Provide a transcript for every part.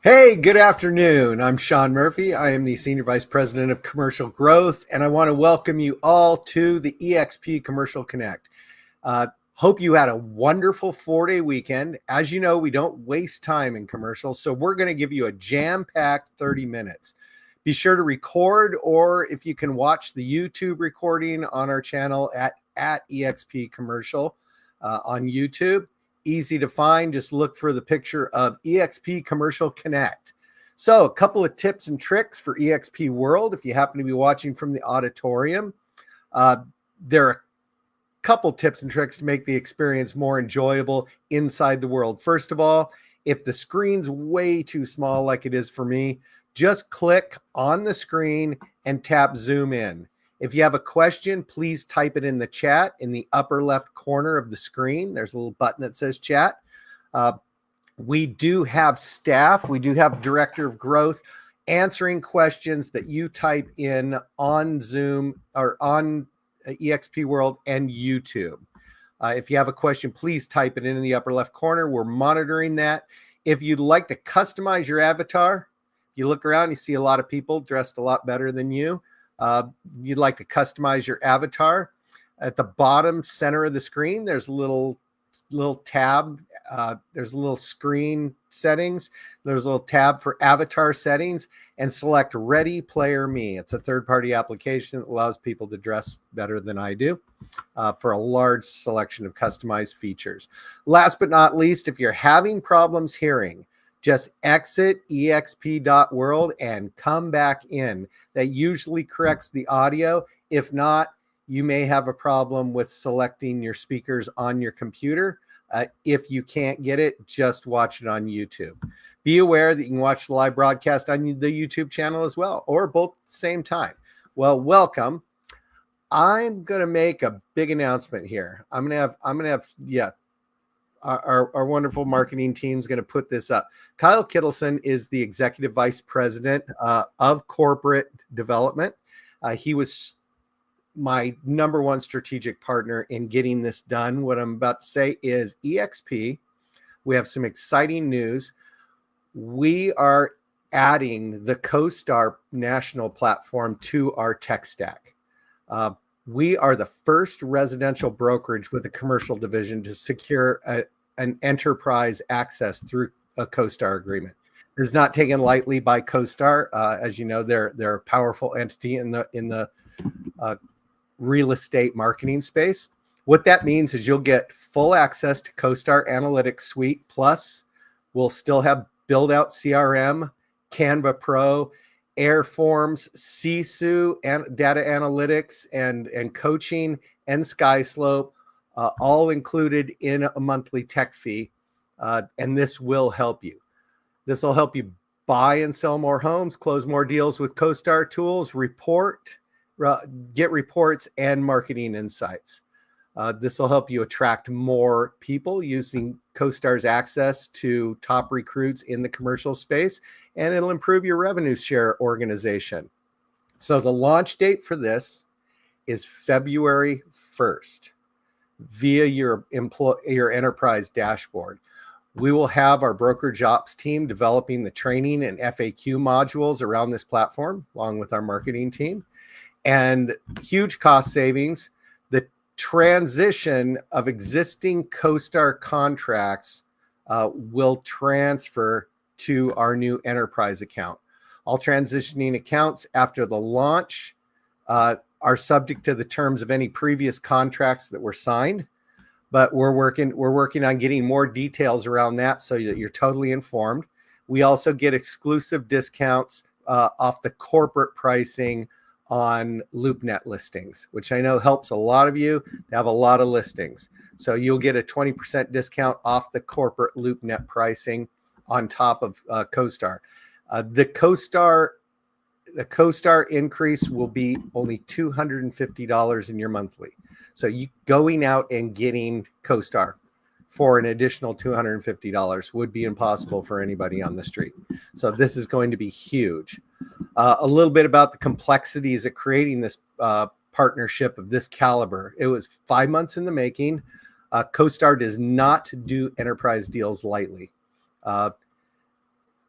Hey, good afternoon. I'm Sean Murphy. I am the Senior Vice President of Commercial Growth, and I want to welcome you all to the eXp Commercial Connect. Hope you had a wonderful 4-day weekend. As you know, we don't waste time in commercials, so we're going to give you a jam-packed 30 minutes. Be sure to record, or if you can watch the YouTube recording on our channel at eXp Commercial on YouTube. Easy to find. Just look for the picture of eXp Commercial Connect. So a couple of tips and tricks for eXp World. If you happen to be watching from the auditorium, there are a couple tips and tricks to make the experience more enjoyable inside the world. First of all, if the screen's way too small like it is for me, just click on the screen and tap zoom in. If you have a question, please type it in the chat in the upper left corner of the screen. There's a little button that says chat. We do have staff. We do have Director of Growth answering questions that you type in on Zoom or on eXp World and YouTube. If you have a question, please type it in the upper left corner. We're monitoring that. If you'd like to customize your avatar, you look around, you see a lot of people dressed a lot better than you. You'd like to customize your avatar. At the bottom center of the screen, there's a little tab. There's a little screen settings. There's a little tab for avatar settings, and select Ready Player Me. It's a third-party application that allows people to dress better than I do for a large selection of customized features. Last but not least, if you're having problems hearing, just exit exp.world and come back in. That usually corrects the audio. If not, you may have a problem with selecting your speakers on your computer. If you can't get it, just watch it on YouTube. Be aware that you can watch the live broadcast on the YouTube channel as well, or both at the same time. Well, welcome. I'm going to make a big announcement here. I'm going to have our wonderful marketing team is going to put this up. Kyle Kittleson is the Executive Vice President of Corporate Development. He was my number one strategic partner in getting this done. What I'm about to say is eXp, we have some exciting news. We are adding the CoStar national platform to our tech stack. We are the first residential brokerage with a commercial division to secure an enterprise access through a CoStar agreement. It's not taken lightly by CoStar. As you know, they're a powerful entity in the real estate marketing space. What that means is you'll get full access to CoStar Analytics Suite. Plus, we'll still have build out CRM, Canva Pro, Airforms, Sisu, and data analytics and coaching, and SkySlope, all included in a monthly tech fee. And this will help you. This will help you buy and sell more homes, close more deals with CoStar tools, get reports and marketing insights. This will help you attract more people using CoStar's access to top recruits in the commercial space, and it'll improve your revenue share organization. So the launch date for this is February 1st via your enterprise dashboard. We will have our brokerage ops team developing the training and FAQ modules around this platform, along with our marketing team, and huge cost savings. The transition of existing CoStar contracts will transfer to our new enterprise account. All transitioning accounts after the launch are subject to the terms of any previous contracts that were signed, but we're working on getting more details around that so that you're totally informed. We also get exclusive discounts off the corporate pricing on LoopNet listings, which I know helps a lot of you to have a lot of listings. So you'll get a 20% discount off the corporate LoopNet pricing on top of CoStar. The CoStar increase will be only $250 in your monthly. So you going out and getting CoStar for an additional $250 would be impossible for anybody on the street. So this is going to be huge. A little bit about the complexities of creating this partnership of this caliber. It was 5 months in the making. CoStar does not do enterprise deals lightly.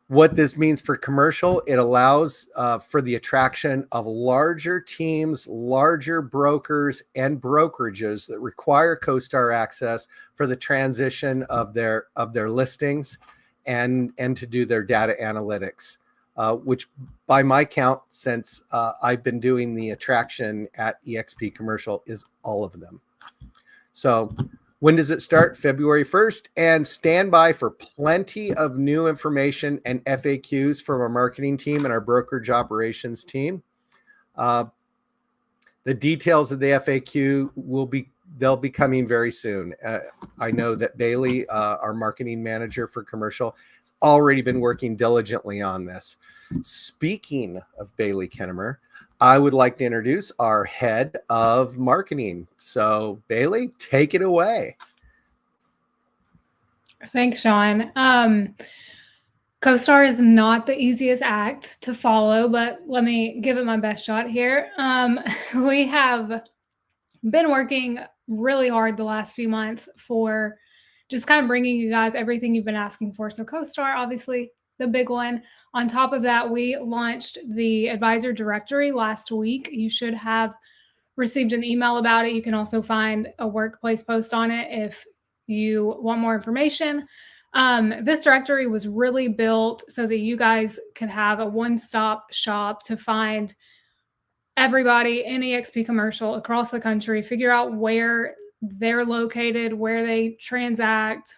What this means for commercial, it allows for the attraction of larger teams, larger brokers, and brokerages that require CoStar access for the transition of their listings and to do their data analytics, which by my count, since I've been doing the attraction at eXp Commercial, is all of them. So when does it start? February 1st. And stand by for plenty of new information and FAQs from our marketing team and our brokerage operations team. The details of the FAQ they'll be coming very soon. I know that Bailey, our marketing manager for commercial, has already been working diligently on this. Speaking of Bailey Kennemer, I would like to introduce our head of marketing. So Bailey, take it away. Thanks, Sean. CoStar is not the easiest act to follow, but let me give it my best shot here. We have been working really hard the last few months for just kind of bringing you guys everything you've been asking for. So CoStar, obviously the big one. On top of that, we launched the advisor directory last week. You should have received an email about it. You can also find a workplace post on it if you want more information. This directory was really built so that you guys could have a one-stop shop to find everybody in eXp Commercial across the country, figure out where they're located, where they transact,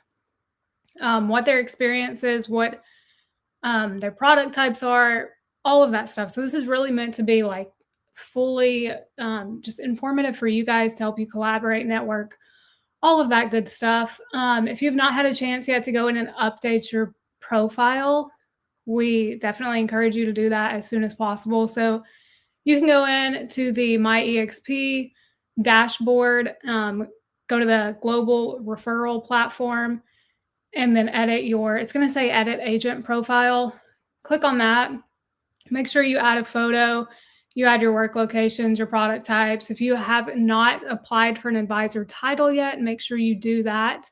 what their experience is, what their product types are, all of that stuff. So this is really meant to be like fully just informative for you guys to help you collaborate, network, all of that good stuff. If you've not had a chance yet to go in and update your profile, we definitely encourage you to do that as soon as possible. So you can go in to the My eXp dashboard, go to the global referral platform, and then edit it's going to say edit agent profile. Click on that. Make sure you add a photo, you add your work locations, your product types. If you have not applied for an advisor title yet, make sure you do that.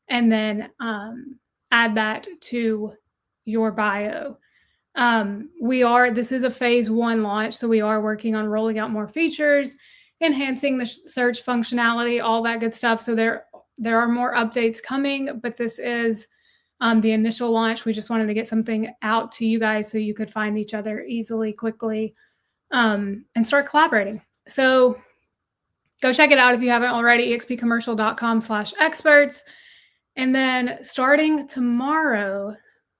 And then add that to your bio. This is a phase 1 launch, so we are working on rolling out more features, enhancing the search functionality, all that good stuff. So there are more updates coming, but this is the initial launch. We just wanted to get something out to you guys so you could find each other easily, quickly, and start collaborating. So go check it out if you haven't already, expcommercial.com/experts. And then starting tomorrow,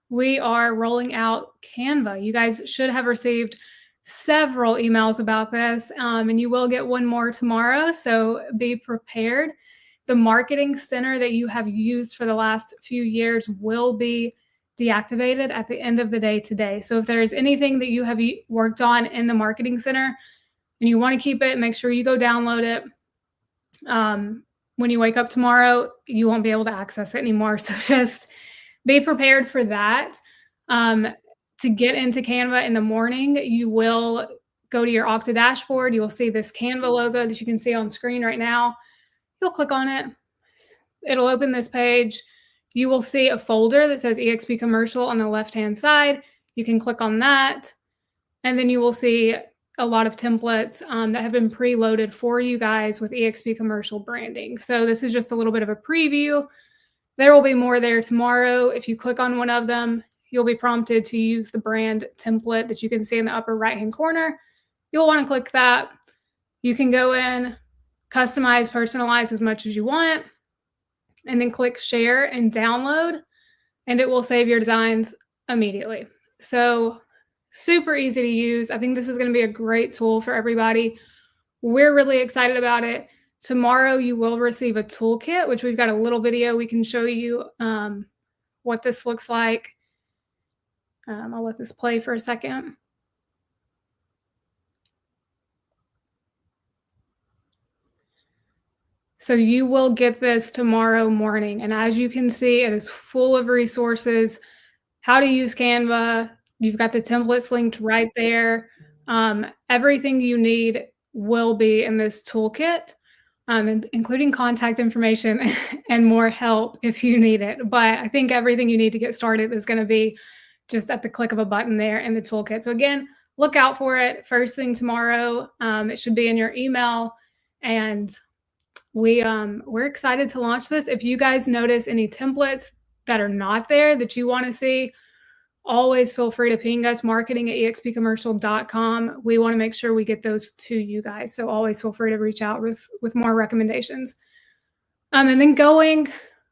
we are rolling out Canva. You guys should have received several emails about this, and you will get one more tomorrow, so be prepared. The marketing center that you have used for the last few years will be deactivated at the end of the day today. So if there is anything that you have worked on in the marketing center and you want to keep it, make sure you go download it. When you wake up tomorrow, you won't be able to access it anymore. So just be prepared for that. To get into Canva in the morning, you will go to your Okta dashboard. You will see this Canva logo that you can see on screen right now. You'll click on it. It'll open this page. You will see a folder that says eXp Commercial on the left-hand side. You can click on that. And then you will see a lot of templates that have been preloaded for you guys with eXp Commercial branding. So this is just a little bit of a preview. There will be more there tomorrow. If you click on one of them, you'll be prompted to use the brand template that you can see in the upper right-hand corner. You'll want to click that. You can go in, customize, personalize as much as you want, and then click share and download, and it will save your designs immediately. So super easy to use. I think this is going to be a great tool for everybody. We're really excited about it. Tomorrow you will receive a toolkit, which we've got a little video we can show you what this looks like. I'll let this play for a second. So you will get this tomorrow morning. And as you can see, it is full of resources, how to use Canva. You've got the templates linked right there. Everything you need will be in this toolkit, including contact information and more help if you need it. But I think everything you need to get started is going to be just at the click of a button there in the toolkit. So again, look out for it first thing tomorrow. It should be in your email, and we're excited to launch this. If you guys notice any templates that are not there that you want to see, always feel free to ping us, marketing@expcommercial.com. We want to make sure we get those to you guys. So always feel free to reach out with more recommendations. And then going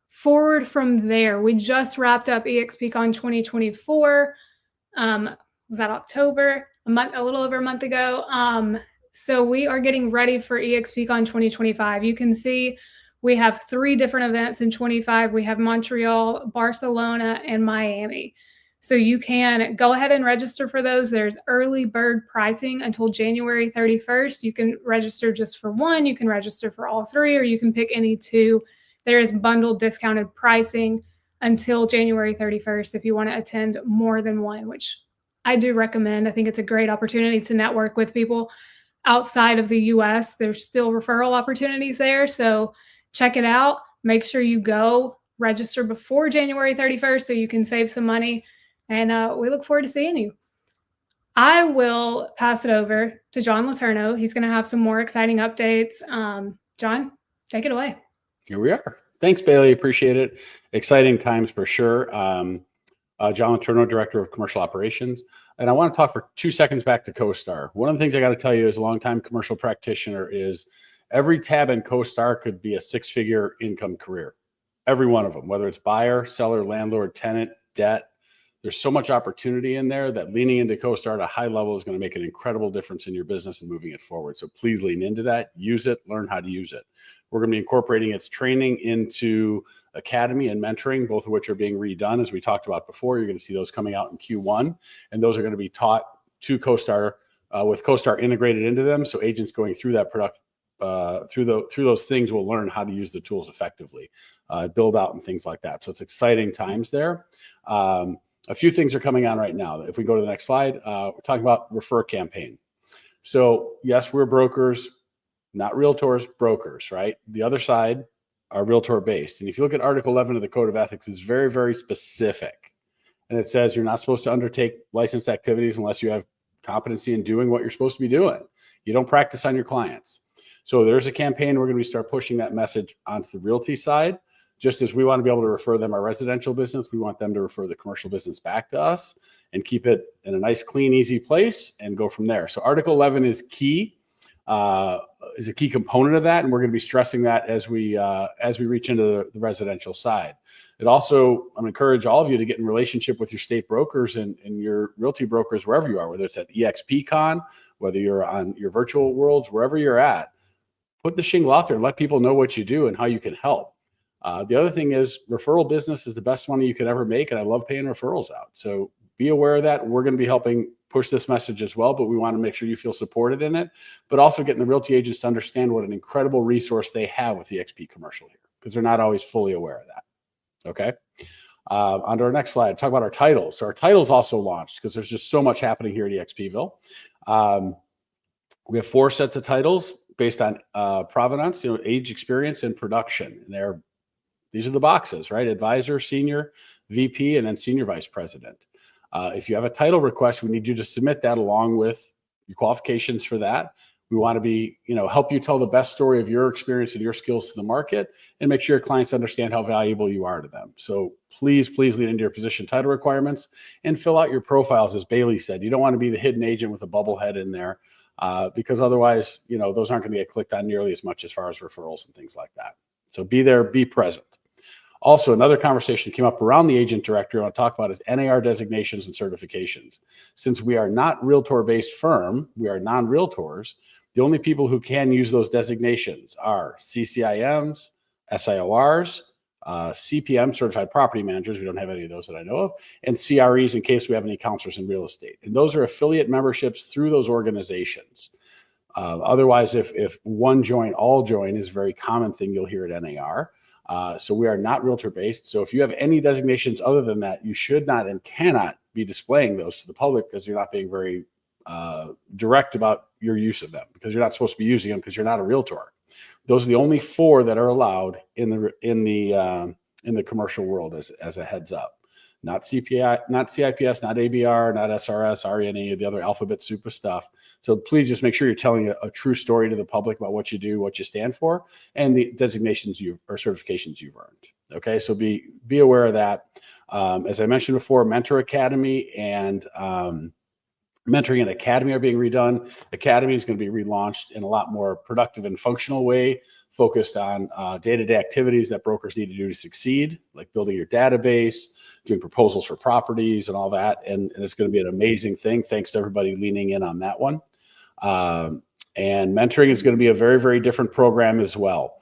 forward from there, we just wrapped up eXpCon 2024. Was that October? A little over a month ago. So we are getting ready for eXpCon 2025. You can see we have 3 different events in 25. We have Montreal, Barcelona, and Miami. So you can go ahead and register for those. There's early bird pricing until January 31st. You can register just for one, you can register for all 3, or you can pick any 2. There is bundled discounted pricing until January 31st if you want to attend more than one, which I do recommend. I think it's a great opportunity to network with people outside of the US. There's still referral opportunities there. So check it out. Make sure you go register before January 31st so you can save some money. And we look forward to seeing you. I will pass it over to John Letourneau. He's going to have some more exciting updates. John, take it away. Here we are. Thanks, Bailey. Appreciate it. Exciting times for sure. John Letourneau, Director of Commercial Operations. And I want to talk for 2 seconds back to CoStar. One of the things I got to tell you as a longtime commercial practitioner is every tab in CoStar could be a 6-figure income career. Every one of them, whether it's buyer, seller, landlord, tenant, debt. There's so much opportunity in there that leaning into CoStar at a high level is going to make an incredible difference in your business and moving it forward. So please lean into that, use it, learn how to use it. We're going to be incorporating its training into Academy and mentoring, both of which are being redone. As we talked about before, you're going to see those coming out in Q1, and those are going to be taught to CoStar with CoStar integrated into them. So agents going through that product, through those things will learn how to use the tools effectively, build out and things like that. So it's exciting times there. A few things are coming on right now. If we go to the next slide, we're talking about refer campaign. So yes, we're brokers, not realtors, brokers, right? The other side are realtor based. And if you look at Article 11 of the Code of Ethics, it's very, very specific. And it says you're not supposed to undertake licensed activities unless you have competency in doing what you're supposed to be doing. You don't practice on your clients. So there's a campaign. We're going to start pushing that message onto the realty side. Just as we want to be able to refer them our residential business, we want them to refer the commercial business back to us and keep it in a nice, clean, easy place and go from there. So Article 11 is key, is a key component of that. And we're going to be stressing that as we reach into the residential side. It also, I'm encourage all of you to get in relationship with your state brokers and your realty brokers, wherever you are, whether it's at eXpCon, whether you're on your virtual worlds, wherever you're at, put the shingle out there and let people know what you do and how you can help. The other thing is referral business is the best money you could ever make. And I love paying referrals out. So be aware of that. We're going to be helping push this message as well, but we want to make sure you feel supported in it, but also getting the realty agents to understand what an incredible resource they have with the eXp commercial here, because they're not always fully aware of that. Okay. On to our next slide, talk about our titles. So our titles also launched because there's just so much happening here at eXpville. We have 4 sets of titles based on provenance, age, experience, and production. And these are the boxes, right? Advisor, senior, VP, and then senior vice president. If you have a title request, we need you to submit that along with your qualifications for that. We want to be, help you tell the best story of your experience and your skills to the market and make sure your clients understand how valuable you are to them. So please lean into your position title requirements and fill out your profiles. As Bailey said, you don't want to be the hidden agent with a bubble head in there because otherwise, those aren't going to get clicked on nearly as much as far as referrals and things like that. So be there, be present. Also, another conversation came up around the agent directory I want to talk about is NAR designations and certifications. Since we are not realtor-based firm, we are non-realtors, the only people who can use those designations are CCIMs, SIORs, CPM, certified property managers. We don't have any of those that I know of, and CREs in case we have any counselors in real estate. And those are affiliate memberships through those organizations. Otherwise, if one join, all join is a very common thing you'll hear at NAR. So we are not realtor based. So if you have any designations other than that, you should not and cannot be displaying those to the public because you're not being very direct about your use of them, because you're not supposed to be using them because you're not a realtor. Those are the only 4 that are allowed in the commercial world as a heads up. not CPI, not CIPS, not ABR, not SRS, RENA, the other alphabet soup of stuff. So please just make sure you're telling a true story to the public about what you do, what you stand for, and the designations or certifications you've earned. Okay, so be aware of that. As I mentioned before, Mentor Academy and Mentoring and Academy are being redone. Academy is going to be relaunched in a lot more productive and functional way, focused on day-to-day activities that brokers need to do to succeed, like building your database, doing proposals for properties and all that. And it's going to be an amazing thing. Thanks to everybody leaning in on that one. And mentoring is going to be a very, very different program as well.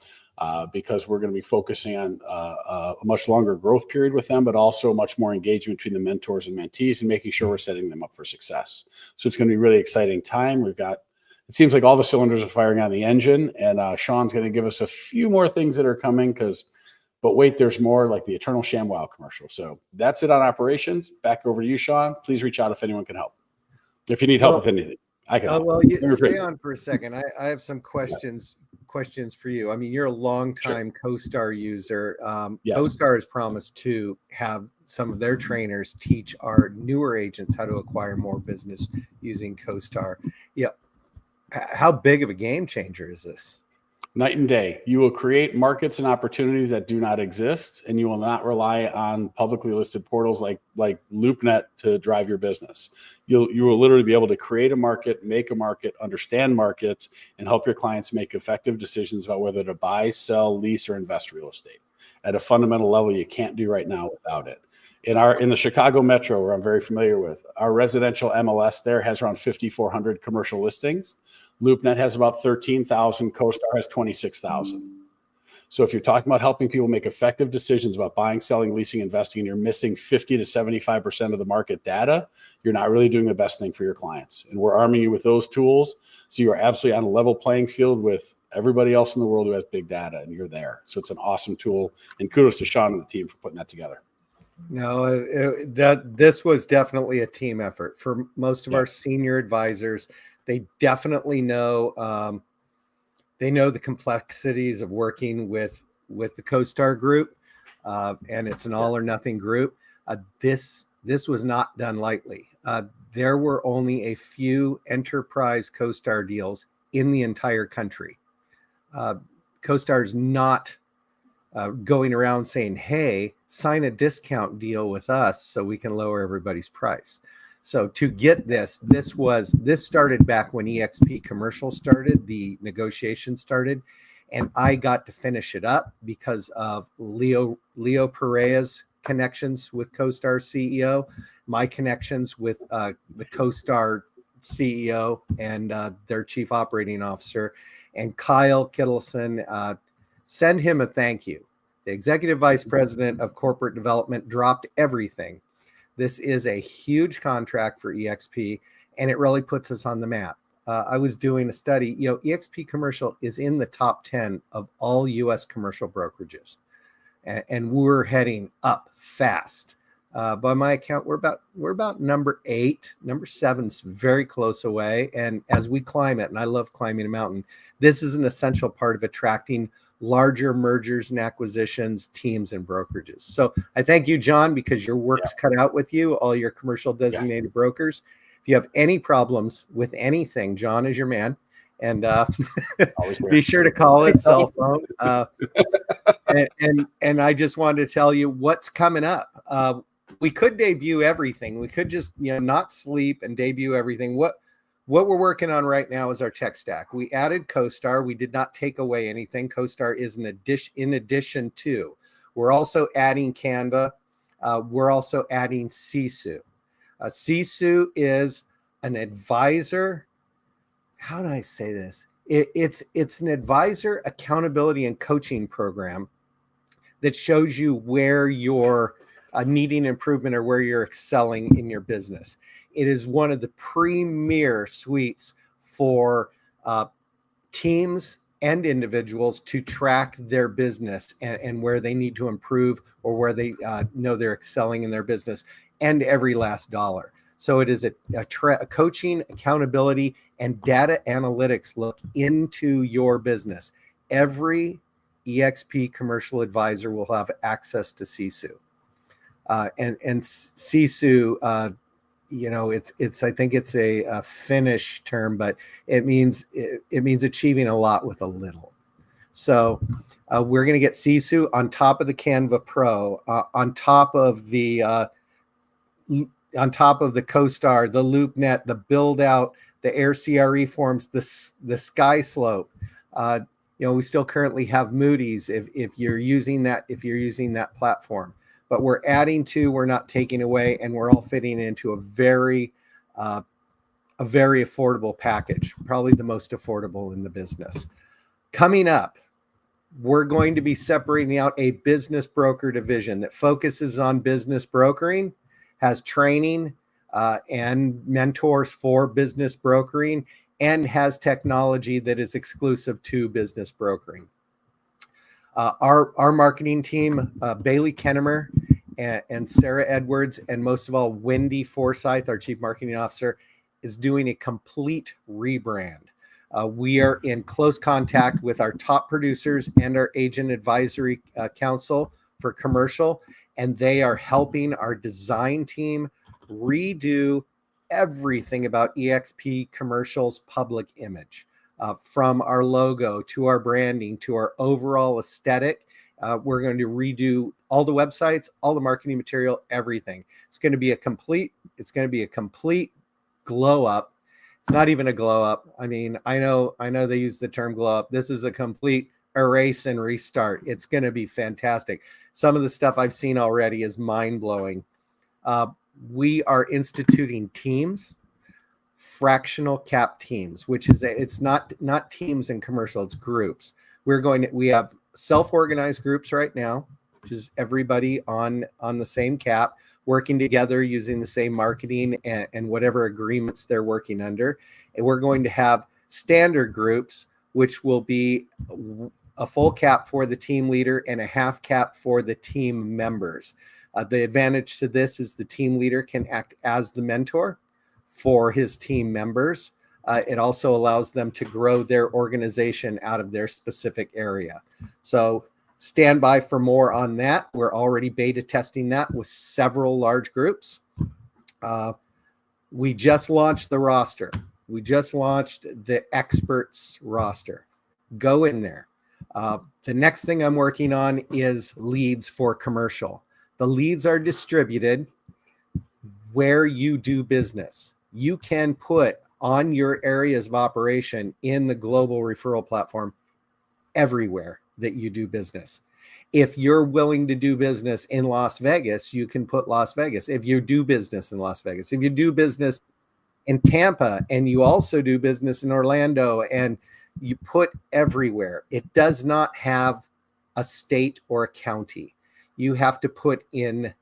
Because we're going to be focusing on a much longer growth period with them, but also much more engagement between the mentors and mentees and making sure we're setting them up for success. So it's going to be a really exciting time. It seems like all the cylinders are firing on the engine, and Sean's going to give us a few more things that are coming but wait, there's more, like the Eternal ShamWow commercial. So that's it on operations. Back over to you, Sean. Please reach out if anyone can help. If you need help with anything, I can help. Well, stay on for a second. I have some questions for you. I mean, you're a long-time CoStar user. Yes. CoStar has promised to have some of their trainers teach our newer agents how to acquire more business using CoStar. Yeah. How big of a game changer is this? Night and day. You will create markets and opportunities that do not exist, and you will not rely on publicly listed portals like LoopNet to drive your business. You will literally be able to create a market, make a market, understand markets, and help your clients make effective decisions about whether to buy, sell, lease, or invest real estate at a fundamental level you can't do right now without it. In the Chicago Metro, where I'm very familiar with, our residential MLS there has around 5,400 commercial listings. LoopNet has about 13,000. CoStar has 26,000. So if you're talking about helping people make effective decisions about buying, selling, leasing, investing, and you're missing 50 to 75% of the market data, you're not really doing the best thing for your clients. And we're arming you with those tools, so you're absolutely on a level playing field with everybody else in the world who has big data, and you're there. So it's an awesome tool. And kudos to Sean and the team for putting that together. No, this was definitely a team effort for most of our senior advisors. They definitely know the complexities of working with the CoStar group, and it's an all or nothing group. This was not done lightly. There were only a few enterprise CoStar deals in the entire country. CoStar is not going around saying, hey, sign a discount deal with us so we can lower everybody's price. So to get this started back when eXp commercial started, the negotiation started, and I got to finish it up because of Leo Pereira's connections with CoStar CEO, my connections with the CoStar CEO and their chief operating officer, and Kyle Kittleson. Send him a thank you. The executive vice president of corporate development dropped everything. This is a huge contract for eXp, and it really puts us on the map. I was doing a study. eXp Commercial is in the top 10 of all U.S. commercial brokerages, and we're heading up fast. By my account, we're about number 8. Number 7's very close away, and as we climb it, and I love climbing a mountain, this is an essential part of attracting larger mergers and acquisitions, teams, and brokerages. So I thank you, John, because your work's cut out with you, all your commercial designated brokers. If you have any problems with anything, John is your man. And be sure to call his cell phone. And I just wanted to tell you what's coming up. We could debut everything. We could just not sleep and debut everything. What we're working on right now is our tech stack. We added CoStar. We did not take away anything. CoStar is an addition. In addition to, we're also adding Canva. We're also adding Sisu. Sisu is an advisor. How do I say this? It's an advisor accountability and coaching program that shows you where you're needing improvement or where you're excelling in your business. It is one of the premier suites for teams and individuals to track their business and where they need to improve or where they know they're excelling in their business, and every last dollar. So it is a coaching, accountability, and data analytics look into your business. Every eXp commercial advisor will have access to Sisu. And Sisu, it's I think it's a Finnish term, but it means achieving a lot with a little. So we're going to get Sisu on top of the Canva Pro, on top of the CoStar, the LoopNet, the build out, the Air CRE forms, the Sky Slope. We still currently have Moody's if you're using that platform. But we're adding to, we're not taking away, and we're all fitting into a very affordable package, probably the most affordable in the business. Coming up, we're going to be separating out a business broker division that focuses on business brokering, has training and mentors for business brokering, and has technology that is exclusive to business brokering. Our marketing team, Bailey Kennemer and Sarah Edwards, and most of all, Wendy Forsyth, our chief marketing officer, is doing a complete rebrand. We are in close contact with our top producers and our agent advisory council for commercial, and they are helping our design team redo everything about eXp Commercial's public image, from our logo to our branding to our overall aesthetic. We're going to redo all the websites, all the marketing material, everything. It's going to be a complete glow up. It's not even a glow up. I mean, I know they use the term glow up. This is a complete erase and restart. It's going to be fantastic. Some of the stuff I've seen already is mind blowing. We are instituting teams, fractional cap teams, which is it's not teams in commercial, it's groups. We have self-organized groups right now, which is everybody on the same cap, working together using the same marketing and whatever agreements they're working under. And we're going to have standard groups, which will be a full cap for the team leader and a half cap for the team members. The advantage to this is the team leader can act as the mentor for his team members. It also allows them to grow their organization out of their specific area. So stand by for more on that. We're already beta testing that with several large groups. We just launched the roster. We just launched the experts roster. Go in there. The next thing I'm working on is leads for commercial. The leads are distributed where you do business. You can put on your areas of operation in the global referral platform everywhere that you do business. If you're willing to do business in Las Vegas, you can put Las Vegas. If you do business in Las Vegas, if you do business in Tampa, and you also do business in Orlando, and you put everywhere. It does not have a state or a county. You have to put in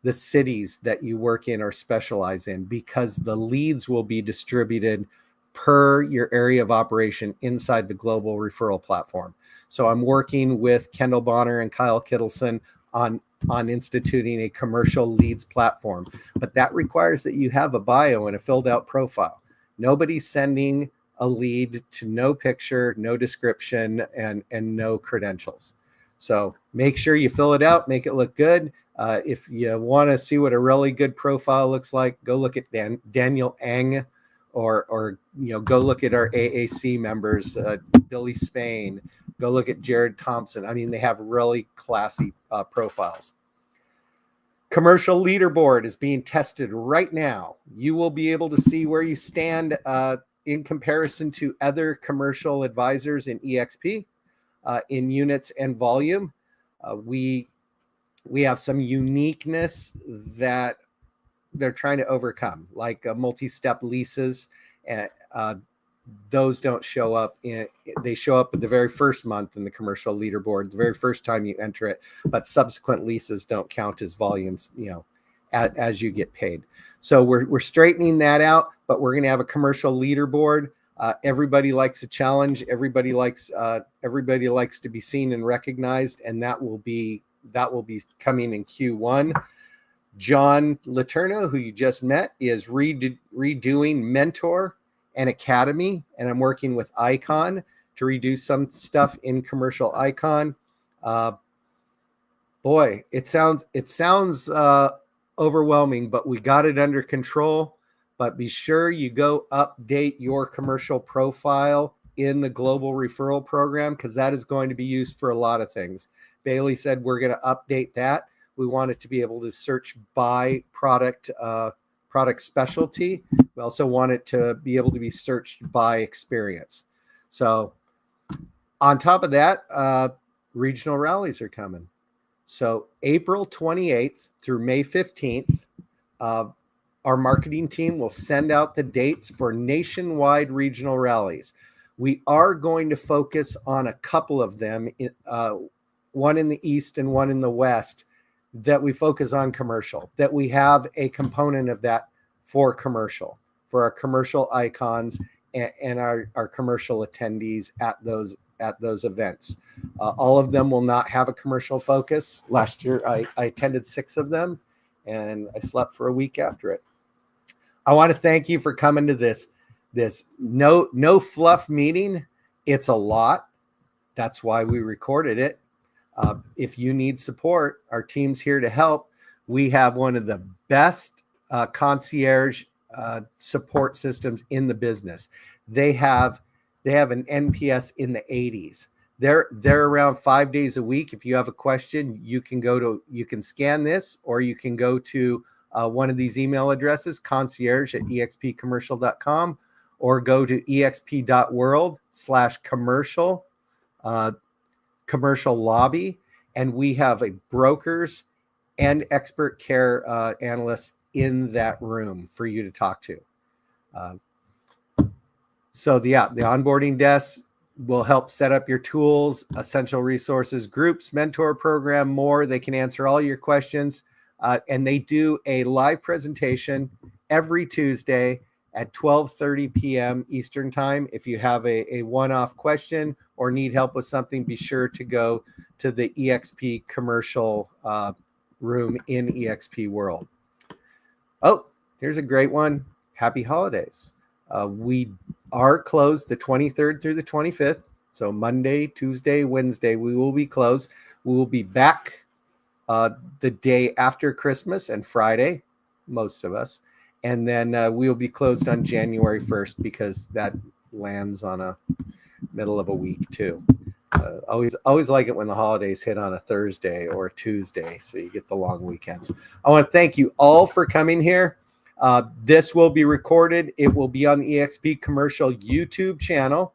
the cities that you work in or specialize in, because the leads will be distributed per your area of operation inside the global referral platform. So I'm working with Kendall Bonner and Kyle Kittleson on instituting a commercial leads platform, but that requires that you have a bio and a filled out profile. Nobody's sending a lead to no picture, no description, and no credentials. So make sure you fill it out, make it look good. If you want to see what a really good profile looks like, go look at Daniel Eng, or go look at our AAC members, Billy Spain. Go look at Jared Thompson. I mean, they have really classy profiles. Commercial leaderboard is being tested right now. You will be able to see where you stand in comparison to other commercial advisors in eXp, in units and volume. We have some uniqueness that they're trying to overcome, like multi-step leases. Those don't show up they show up at the very first month in the commercial leaderboard, the very first time you enter it, but subsequent leases don't count as volumes, as you get paid. So we're straightening that out, but we're going to have a commercial leaderboard. Everybody likes a challenge. Everybody likes to be seen and recognized, and that will be coming in Q1. John Letourneau, who you just met, is redoing Mentor and Academy, and I'm working with Icon to redo some stuff in commercial Icon. Boy, it sounds overwhelming, but we got it under control. But be sure you go update your commercial profile in the global referral program, because that is going to be used for a lot of things. Bailey said we're going to update that. We want it to be able to search by product specialty. We also want it to be able to be searched by experience. So on top of that, regional rallies are coming. So April 28th through May 15th, our marketing team will send out the dates for nationwide regional rallies. We are going to focus on a couple of them, one in the East and one in the West, that we focus on commercial, that we have a component of that for commercial, for our commercial icons and our commercial attendees at those events. All of them will not have a commercial focus. Last year, I attended 6 of them, and I slept for a week after it. I want to thank you for coming to this no fluff meeting. It's a lot. That's why we recorded it. If you need support, our team's here to help. We have one of the best concierge support systems in the business. They have an NPS in the 80s. They're around 5 days a week. If you have a question, you can scan this, or you can go to one of these email addresses, concierge@expcommercial.com, or go to exp.world/commercial commercial lobby, and we have a brokers and expert care analysts in that room for you to talk to. So the onboarding desk will help set up your tools, essential resources, groups, mentor program, more. They can answer all your questions. And they do a live presentation every Tuesday at 12:30 p.m. Eastern time. If you have a one-off question or need help with something, be sure to go to the eXp commercial room in eXp World. Oh, here's a great one. Happy holidays. We are closed the 23rd through the 25th. So Monday, Tuesday, Wednesday, we will be closed. We will be back the day after Christmas and Friday, most of us. And then we'll be closed on January 1st because that lands on a middle of a week too. Always like it when the holidays hit on a Thursday or a Tuesday, so you get the long weekends. I want to thank you all for coming here. This will be recorded. It will be on the eXp Commercial YouTube channel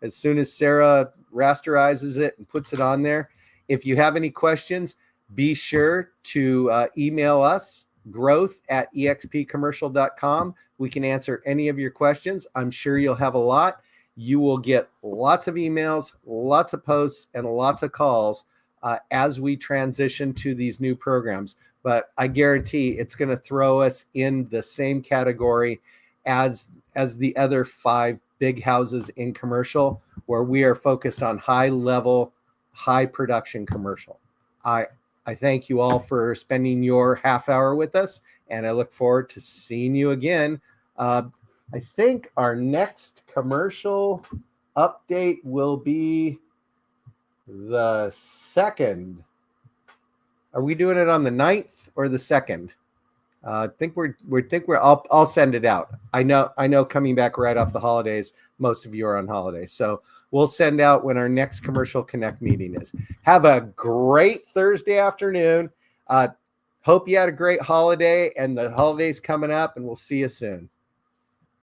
as soon as Sarah rasterizes it and puts it on there. If you have any questions, be sure to email us, growth@expcommercial.com. We can answer any of your questions. I'm sure you'll have a lot. You will get lots of emails, lots of posts, and lots of calls as we transition to these new programs. But I guarantee it's going to throw us in the same category as the other 5 big houses in commercial, where we are focused on high-level, high-production commercial. I thank you all for spending your half hour with us, and I look forward to seeing you again. I think our next commercial update will be the 2nd. Are we doing it on the 9th or the 2nd? I'll send it out. I know coming back right off the holidays, most of you are on holidays. So we'll send out when our next Commercial Connect meeting is. Have a great Thursday afternoon. Hope you had a great holiday, and the holiday's coming up, and we'll see you soon.